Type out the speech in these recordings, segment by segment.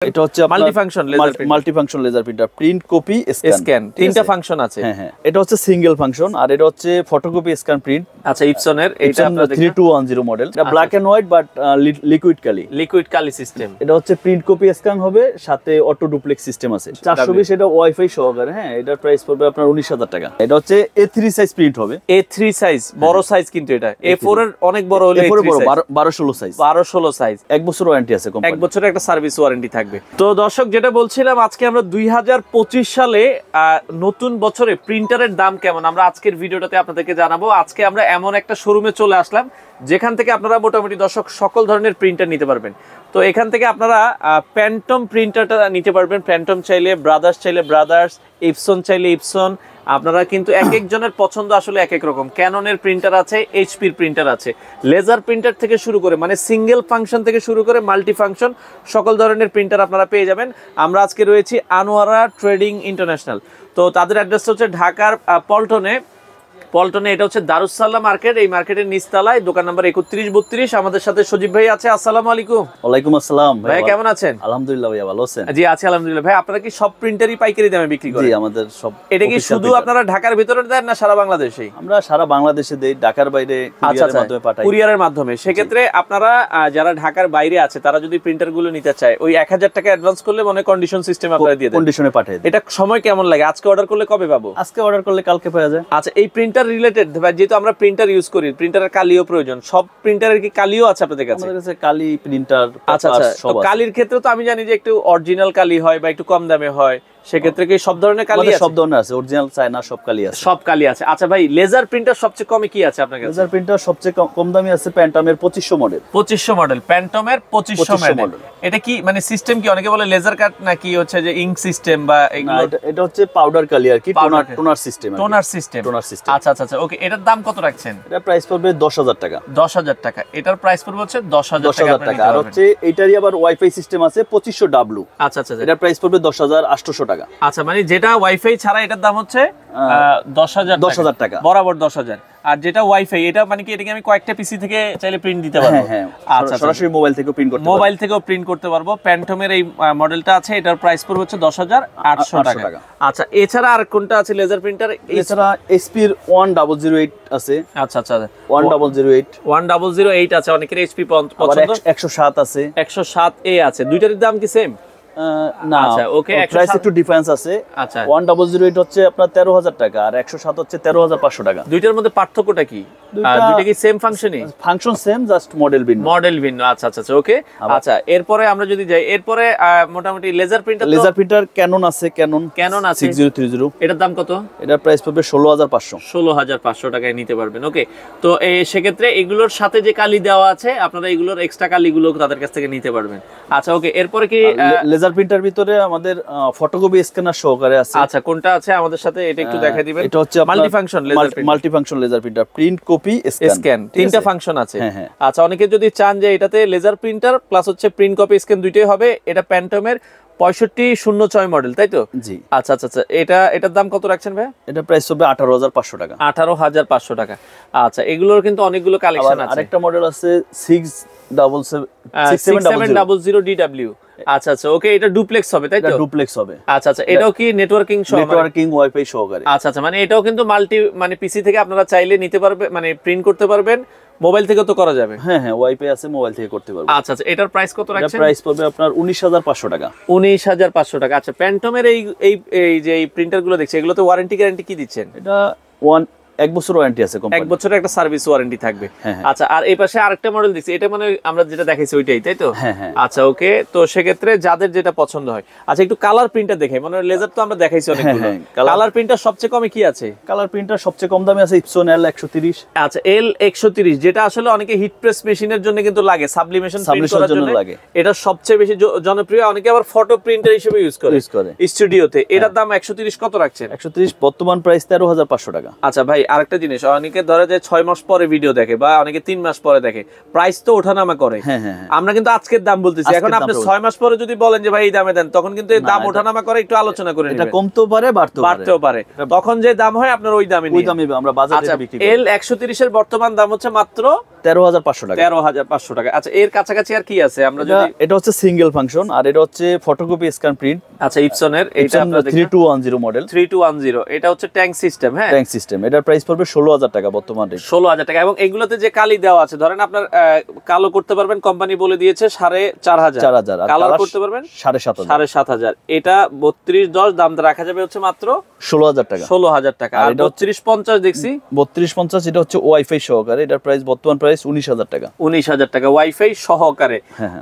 এটা হচ্ছে multifunction laser printer, print copy scan তিনটা ফাংশন আছে। হ্যাঁ, এটা হচ্ছে সিঙ্গেল ফাংশন আর এটা হচ্ছে ফটোকপি স্ক্যান প্রিন্ট। আচ্ছা, ইপসনের এটা আপনারা 3210 মডেল, এটা black and white but liquid কালি সিস্টেম। এটা হচ্ছে প্রিন্ট কপি স্ক্যান হবে, সাথে অটো ডুপ্লেক্স সিস্টেম আছে। 420 এটা ওয়াইফাই সহকারে। হ্যাঁ, এটার প্রাইস পড়বে আপনার 19000 টাকা। এটা হচ্ছে A3 সাইজ প্রিন্ট হবে। A3 সাইজ বড় সাইজ, কিন্তু এটা A4 এর অনেক বড় হলে A3 সাইজ 12-16 সাইজ। 12-16 সাইজ। 1 বছর ওয়ারেন্টি আছে কোম্পানি। 1 বছরের একটা সার্ভিস ওয়ারেন্টি থাকবে। তো দর্শক, যেটা বলছিলাম, আজকে আমরা 2025 সালে নতুন বছরে প্রিন্টারের দাম কেমন আমরা আজকের ভিডিওটাতে আপনাদেরকে জানাবো। আজকে আমরা এমন একটা শোরুমে চলে আসলাম যেখান থেকে আপনারা মোটামুটি দর্শক সকল ধরনের প্রিন্টার নিতে পারবেন। তো এখান থেকে আপনারা প্যান্টম প্রিন্টারটা নিতে পারবেন। প্যান্টম চাইলে ব্রাদার্স, চাইলে ব্রাদার্স, ইপসন চাইলে ইপসন। আপনারা কিন্তু এক একজনের পছন্দ আসলে এক এক রকম। ক্যাননের প্রিন্টার আছে, এইচপির প্রিন্টার আছে, লেজার প্রিন্টার থেকে শুরু করে মানে সিঙ্গেল ফাংশন থেকে শুরু করে মাল্টি ফাংশন সকল ধরনের প্রিন্টার আপনারা পেয়ে যাবেন। আমরা আজকে রয়েছি আনোয়ারা ট্রেডিং ইন্টারন্যাশনাল। তো তাদের অ্যাড্রেসটা হচ্ছে ঢাকার পল্টনে। এটা হচ্ছে দারুসালাম মার্কেট। এই মার্কেটের নিচতলায়, দোকান নাম্বার 3132। আমাদের সাথে সজীব ভাই আছে। আসসালামু আলাইকুম। ওয়ালাইকুম আসসালাম ভাই, কেমন আছেন? আলহামদুলিল্লাহ ভাইয়া, ভালো আছেন? জি আছি আলহামদুলিল্লাহ। ভাই, আপনারা কি সব প্রিন্টারই পাইকারি দামে বিক্রি করেন? জি, আমাদের সব। এটা কি শুধু আপনারা ঢাকার ভিতরে দেন না সারা বাংলাদেশেই? আমরা সারা বাংলাদেশে দেই, ঢাকার বাইরে কুরিয়ারের মাধ্যমে পাঠাই। কুরিয়ারের মাধ্যমে। সেক্ষেত্রে আপনারা যারা ঢাকার বাইরে আছে তারা যদি প্রিন্টার গুলো নিতে চায়, ওই 1000 টাকা অ্যাডভান্স করলে মনে কন্ডিশন সিস্টেম আপনারা দিয়ে দেন। কন্ডিশনে পাঠিয়ে দেন। এটা সময় কেমন লাগে? আজকে অর্ডার করলে কবে পাবো? আজকে অর্ডার করলে কালকে পাওয়া যায়। আচ্ছা, এই প্রিন্টার রিলেটেড, যেহেতু আমরা প্রিন্টার ইউজ করি, প্রিন্টারের কালিও প্রয়োজন। সব প্রিন্টারের কি কালিও আছে আপনাদের কাছে? আমাদের কাছে কালি প্রিন্টার। আচ্ছা, তো কালির ক্ষেত্রে তো আমি জানি যে একটু অরিজিনাল কালি হয় বা একটু কম দামে হয়। সেক্ষেত্রে কি সব ধরনের কালি আছে? সব ধরনের আছে, অরিজিনাল চায়না সব কালি আছে। সব কালি আছে। আচ্ছা ভাই, লেজার প্রিন্টার সবচেয়ে কমে কি আছে আপনার কাছে? লেজার প্রিন্টার সবচেয়ে কম দামি আছে প্যান্টমের 2500 মডেল। 2500 মডেল, প্যান্টমের 2500 মডেল। এটা কি মানে সিস্টেম কি? অনেকে বলে লেজার কাট নাকি হচ্ছে যে ইঙ্ক সিস্টেম বা এগুলো? এটা হচ্ছে পাউডার কালি আর কি, টোনার সিস্টেম। আচ্ছা, ওকে। এটার দাম কত রাখছেন? এটা প্রাইস পড়বে 10000 টাকা। 10000 টাকা। এটার প্রাইস পড়বে হচ্ছে 10000 টাকা। আর হচ্ছে এটারই আবার ওয়াইফাই সিস্টেম আছে 2500W। আচ্ছা, এটার প্রাইস পড়বে 10800 টাকা। আচ্ছা, মানে যেটা ওয়াইফাই ছাড়া এটার দাম হচ্ছে 10000 টাকা, বরাবর 10000। আর যেটা ওয়াইফাই, এটা মানে কি, এটাকে আমি কয়েকটা পিসি থেকে চাইলে প্রিন্ট দিতে পারবো? হ্যাঁ, আচ্ছা, সরাসরি মোবাইল থেকেও প্রিন্ট করতে পারবো। প্যান্টমের এই মডেলটা আছে, এটার প্রাইস পড়বে হচ্ছে 10800 টাকা। আচ্ছা, এছাড়া আর কোনটা আছে লেজার প্রিন্টার? এছাড়া এইচপি এর 1008 আছে। আচ্ছা, 1008 আছে। অনেকের এইচপি পছন্দ। 107 আছে, 107A আছে। দুইটার দাম কি সেম? না, আচ্ছা, ওকে, প্রাইস একটু ডিফারেন্স আছে। আচ্ছা, 1008 হচ্ছে আপনার 13000 টাকা আর 107 হচ্ছে 13500 টাকা। দুইটার মধ্যে পার্থক্যটা কি? দুইটা কি সেম ফাংশনই? ফাংশন সেম, জাস্ট মডেল ভিন্ন। আচ্ছা, ওকে। আচ্ছা, এরপরে আমরা যদি যাই, এরপরে মোটামুটি লেজার প্রিন্টার ক্যানন আছে, ক্যানন আছে 6030। এটার দাম কত? এটার প্রাইস পড়বে 16500। 16500 টাকায় নিতে পারবেন। ওকে। তো সেক্ষেত্রে এগুলোর সাথে যে কালি দেওয়া আছে, আপনারা এগুলোর এক্সট্রা কালিগুলো তাদের কাছ থেকে নিতে পারবেন। আচ্ছা, ওকে। এরপরে কি লেজার প্রিন্টার ভিতরে আমাদের ফটোকপি স্ক্যানার সহকারে আছে। আচ্ছা, কোনটা আছে আমাদের সাথে এটা একটু দেখাই দিবেন। এটা হচ্ছে multifunction laser printer, print copy scan. তিনটা ফাংশন আছে। হ্যাঁ। আচ্ছা, অনেকে যদি চান যে এটাতে লেজার প্রিন্টার প্লাস হচ্ছে প্রিন্ট কপি স্ক্যান দুইটাই হবে, এটা প্যান্টমের 6506 মডেল, তাই তো? জি। আচ্ছা, এটার দাম কত রাখছেন ভাই? এটা প্রাইস হবে 18500 টাকা। 18500 টাকা। আচ্ছা, এগুলোর কিন্তু অনেকগুলো কালেকশন আছে। আরেকটা মডেল আছে 6700 DW। আচ্ছা, ওকে। এটা ডুপ্লেক্স হবে, তাই তো? এটা ডুপ্লেক্স হবে। আচ্ছা, এটাও কি নেটওয়ার্কিং ওয়াইফাই সহকারে? আচ্ছা, মানে এটাও কিন্তু মানে পিসি থেকে আপনারা চাইলে নিতে পারবেন, মানে প্রিন্ট করতে পারবেন। মোবাইল থেকে তো করা যাবে? হ্যাঁ, ওয়াইফাই আছে, মোবাইল থেকে করতে পারবেন। আচ্ছা, এটার প্রাইস কত রাখছেন? এটা প্রাইস পড়বে আপনার 19500 টাকা। 19500 টাকা। আচ্ছা, প্যান্টমের এই যে প্রিন্টার গুলো দেখছি, এগুলোতে ওয়ারেন্টি গ্যারান্টি কি দিচ্ছেন? এটা 1 বছর ওয়ারেন্টি আছে কোম্পানি। 1 বছরের একটা সার্ভিস ওয়ারেন্টি থাকবে। আচ্ছা, আর এই পাশে আরেকটা মডেল দেখছি, এটা মানে আমরা যেটা দেখাইছি ওইটাই, তাই তো? হ্যাঁ। আচ্ছা, ওকে। তো সেক্ষেত্রে যাদের যেটা পছন্দ হয়। আচ্ছা, একটু কালার প্রিন্টার দেখে, মানে লেজার তো আমরা দেখাইছি অনেকগুলো। কালার প্রিন্টার সবচেয়ে কমে কি আছে? কালার প্রিন্টার সবচেয়ে কম দামে আছে ইপসন L130। আচ্ছা, L130, যেটা আসলে অনেকে হিট প্রেস মেশিনের জন্য কিন্তু লাগে, সাবলিমেশন প্রিন্ট করার জন্য লাগে। এটা সবচেয়ে বেশি জনপ্রিয়। অনেকে আবার ফটো প্রিন্টার হিসেবে ইউজ করে স্টুডিওতে। এটার দাম 130 কত রাখছেন? 130 বর্তমান প্রাইস 13500 টাকা। আচ্ছা ভাই, আরেকটা জিনিস, অনেকে ধরে যে 6 মাস পরে ভিডিও দেখে বা অনেকে 3 মাস পরে দেখে, প্রাইস তো ওঠানামা করে। আমরা কিন্তু আজকের দাম বলতেছি। এখন আপনি 6 মাস পরে যদি বলেন যে ভাই এই দামে দেন, তখন কিন্তু এই দাম ওঠানামা করে, একটু আলোচনা করে এটা কমতেও পারে, বাড়তেও পারে। তখন যে দাম হয় আপনার ওই দামে আমরা বাজারে বিক্রি করি। L130 এর বর্তমান দাম হচ্ছে মাত্র 13,500 টাকা। 13,500 টাকা। আচ্ছা, এর কাছাকাছি আর কি আছে? আমরা যদি এটা হচ্ছে সিঙ্গেল ফাংশন, আর এটা হচ্ছে ফটোকপি স্ক্যান প্রিন্ট। আচ্ছা, ইপসনের এটা আপনারা 3210 মডেল। 3210 এটা হচ্ছে ট্যাঙ্ক সিস্টেম। হ্যাঁ, ট্যাঙ্ক সিস্টেম। এটার প্রাইস পড়বে 16,000 টাকা বর্তমানে। 16,000 টাকা। এবং এগুলোতে যে কালি দেওয়া আছে, ধরেন আপনার কালো করতে পারবেন, কোম্পানি বলে দিয়েছে 4,500। কালার করতে পারবেন 7,500। এটা 3210 দাম রাখা যাবে হচ্ছে মাত্র 16,000 টাকা। 16,000 টাকা। আর 3250 দেখছি 3250 এটা হচ্ছে ওয়াইফাই সহকারে। এটার প্রাইস বর্তমান প্রাইস 19,000 টাকা। 19,000 টাকা ওয়াইফাই সহকারে।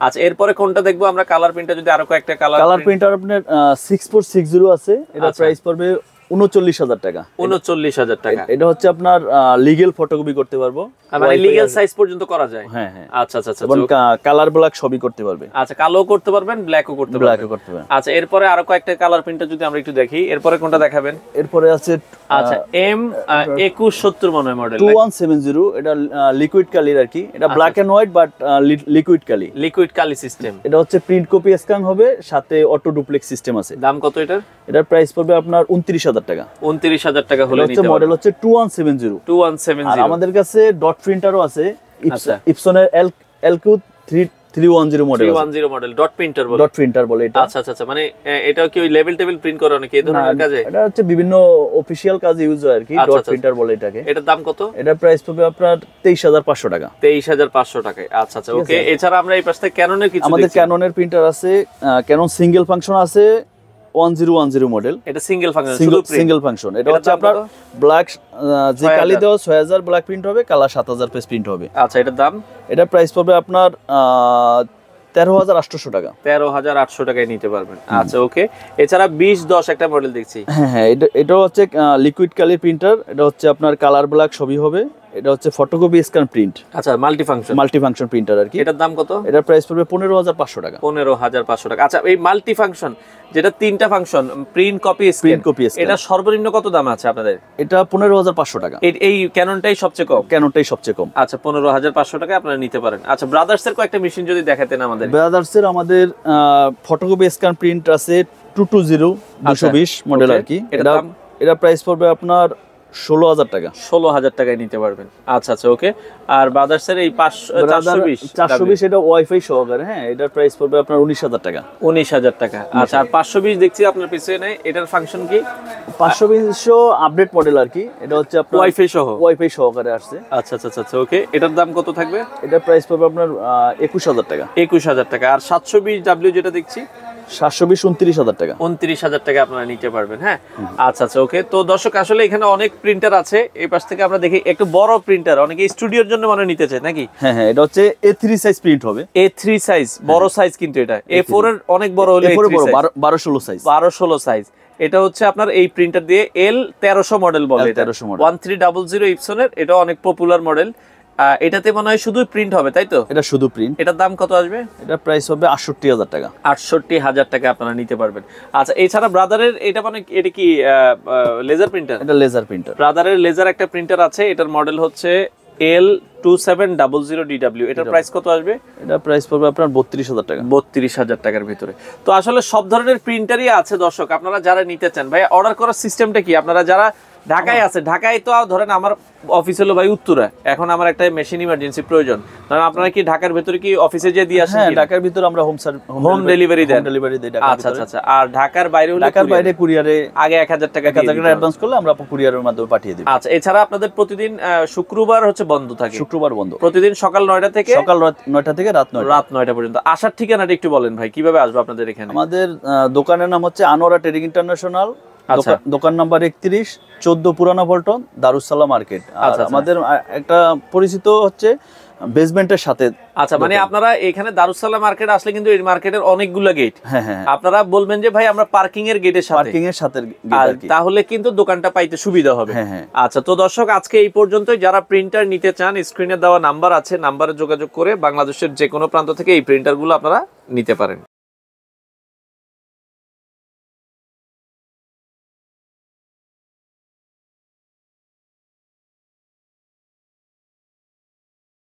আচ্ছা, এরপরে কোনটা দেখবো আমরা? কালার প্রিন্টার যদি আরো কয়েকটা কালার প্রিন্টার আপনার 6460 আছে। এটার প্রাইস পড়বে 39,000 টাকা। 39,000 টাকা। এটা হচ্ছে আপনার লিগ্যাল ফটোকপি করতে পারবো, মানে লিগ্যাল সাইজ পর্যন্ত করা যায়। হ্যাঁ হ্যাঁ। আচ্ছা আচ্ছা আচ্ছা। এবং কালার ব্ল্যাক সবই করতে পারবে। আচ্ছা, কালো করতে পারবেন, ব্ল্যাকও করতে পারবেন। আচ্ছা, এরপরে আরো কয়েকটা কালার প্রিন্টার যদি আমরা একটু দেখি, এরপরে কোনটা দেখাবেন? এরপরে আছে আচ্ছা, M2170 মনে হয় মডেল 2170। এটা লিকুইড কালির আর কি। এটা black and white but liquid কালি সিস্টেম। এটা হচ্ছে প্রিন্ট কপি স্ক্যান হবে, সাথে অটো ডুপ্লেক্স সিস্টেম আছে। দাম কত এটার? এটার প্রাইস পড়বে আপনার 29,000 টাকা। 29,000 টাকা হলে নিতে পারবেন। মডেল হচ্ছে 2170। আর আমাদের কাছে ডট প্রিন্টারও আছে, ইপসনের LQ 310 মডেল ডট প্রিন্টার বলে এটা। আচ্ছা আচ্ছা, মানে এটা কি ওই লেভেল টেবিল প্রিন্ট করে নাকি এই ধরনের কাজে? এটা হচ্ছে বিভিন্ন অফিশিয়াল কাজে ইউজ হয় আর কি। ডট প্রিন্টার বলে এটাকে। এটার দাম কত? এটার প্রাইস পড়বে আপনার 23,500 টাকা। 23,500 টাকায়। আচ্ছা আচ্ছা, ওকে। এছাড়া আমরা এই পাশে ক্যাননের কিছু আমাদের ক্যাননের প্রিন্টার আছে। ক্যানন সিঙ্গেল ফাংশন আছে 1010 মডেল। এটা সিঙ্গেল ফাংশন। এটা হচ্ছে আপনার ব্ল্যাক যে কালি দেওয়া 6000 ব্ল্যাক প্রিন্ট হবে, কালার 7000 পেজ প্রিন্ট হবে। আচ্ছা, এটার দাম? এটা প্রাইস পড়বে আপনার 13,800 টাকা। 13,800 টাকায় নিতে পারবেন। আচ্ছা, ওকে। এছাড়া 2010 একটা মডেল দেখছি। হ্যাঁ হ্যাঁ, এটা হচ্ছে লিকুইড কালি প্রিন্টার। এটা হচ্ছে আপনার কালার ব্ল্যাক সবই হবে। এটা হচ্ছে ফটোকপি স্ক্যান প্রিন্ট। আচ্ছা, মাল্টিফাংশন প্রিন্টার আর কি। এটার দাম কত? এটার প্রাইস পড়বে 15,500 টাকা। 15,500 টাকা। আচ্ছা, এই মাল্টিফাংশন যেটা তিনটা ফাংশন, প্রিন্ট কপি স্ক্যান, এটা সর্বনিম্ন কত দাম আছে আপনাদের? এটা 15,500 টাকা। এই ক্যাননটাই সবচেয়ে কম। আচ্ছা, 15,500 টাকা আপনারা নিতে পারেন। আচ্ছা, ব্রাদার্স এর কয়েকটা মেশিন যদি দেখাতেন আমাদের। ব্রাদার্স এর আমাদের ফটোকপি স্ক্যান প্রিন্ট আছে 220 মডেল আর কি। এটা প্রাইস পড়বে আপনার 16,000 টাকা। 16,000 টাকায় নিতে পারবেন। আচ্ছা আচ্ছা, ওকে। আর ব্রাদার্স এর এই 420 এটা ওয়াইফাই সহকারে। হ্যাঁ, এটার প্রাইস পড়বে আপনার 19,000 টাকা। 19,000 টাকা। আচ্ছা, আর 520 দেখছি আপনার পিছনে, এটার ফাংশন কি? 520 আপডেট মডেল আর কি। এটা হচ্ছে আপনার ওয়াইফাই সহকারে আসছে। আচ্ছা আচ্ছা আচ্ছা, ওকে। এটার দাম কত থাকবে? এটার প্রাইস পড়বে আপনার 21,000 টাকা। 21,000 টাকা। আর 720W যেটা দেখছি 720 29,000 টাকা। 29,000 টাকা আপনারা নিতে পারবেন। হ্যাঁ, আচ্ছা আচ্ছা, ওকে। তো দর্শক, আসলে এখানে অনেক প্রিন্টার আছে। এই পাশ থেকে আমরা দেখি একটু বড় প্রিন্টার, অনেকে স্টুডিওর জন্য মনে নিতে চায় নাকি? হ্যাঁ হ্যাঁ, এটা হচ্ছে A3 সাইজ প্রিন্ট হবে। A3 সাইজ বড় সাইজ, কিন্তু এটা A4 এর অনেক বড় হলে 12-16 সাইজ। 12-16 সাইজ। এটা হচ্ছে আপনার এই প্রিন্টার দিয়ে L1300 মডেল বলে। 1300 ইপসনের। এটা অনেক পপুলার মডেল। এটাতে মনে হয় শুধু প্রিন্ট হবে, তাই তো? এটা শুধু প্রিন্ট। এটার দাম কত আসবে? এটা প্রাইস হবে 68,000 টাকা। 68,000 টাকা আপনারা নিতে পারবেন। আচ্ছা, এছাড়া ব্রাদারের এটা মানে এটা কি লেজার প্রিন্টার? এটা লেজার প্রিন্টার। ব্রাদারের লেজার একটা প্রিন্টার আছে। এটার মডেল হচ্ছে L2700DW। এটার প্রাইস কত আসবে? এটা প্রাইস পড়বে আপনার 32,000 টাকা। 32,000 টাকার ভিতরে। তো আসলে সব ধরনের প্রিন্টারই আছে দর্শক, আপনারা যারা নিতে চান। ভাই, অর্ডার করার সিস্টেমটা কি? আপনারা যারা ঢাকায় আছে, ঢাকায় তো ধরেন আমার অফিস হলো ভাই উত্তরা, এখন আমার একটা মেশিন ইমার্জেন্সি প্রয়োজন, ধরেন আপনারা কি ঢাকার ভিতরে কি অফিসে যে দিয়ে আসেন? হ্যাঁ, ঢাকার ভিতরে আমরা হোম ডেলিভারি দেন। আচ্ছা আচ্ছা। আর ঢাকার বাইরে হলে? ঢাকার বাইরে কুরিয়ারে আগে 1,000 টাকা অ্যাডভান্স করলে আমরা কুরিয়ারের মাধ্যমে পাঠিয়ে দেব। আচ্ছা, এছাড়া আপনাদের প্রতিদিন শুক্রবার হচ্ছে বন্ধ থাকে? শুক্রবার বন্ধ। প্রতিদিন সকাল 9টা থেকে রাত 9টা পর্যন্ত। আসার ঠিকানাটা একটু বলেন ভাই, কিভাবে আসবে আপনাদের এখানে? আমাদের দোকানের নাম হচ্ছে আনোয়ারা ট্রেডিং ইন্টারন্যাশনাল। দোকান নাম্বার 31, 14 পুরানা পল্টন, দারুসালাম মার্কেট। আমাদের একটা পরিচিত হচ্ছে বেসমেন্টের সাথে। আচ্ছা, মানে আপনারা এখানে দারুসালাম মার্কেট আসলে কিন্তু এই মার্কেটের অনেকগুলো গেট। হ্যাঁ, আপনারা বলবেন যে ভাই আমরা পার্কিং এর গেটের সাথে, তাহলে কিন্তু দোকানটা পাইতে সুবিধা হবে। আচ্ছা, তো দর্শক, আজকে এই পর্যন্তই। যারা প্রিন্টার নিতে চান, স্ক্রিনে দেওয়া নাম্বার আছে, নাম্বারে যোগাযোগ করে বাংলাদেশের যে কোনো প্রান্ত থেকে এই প্রিন্টারগুলো আপনারা নিতে পারেন।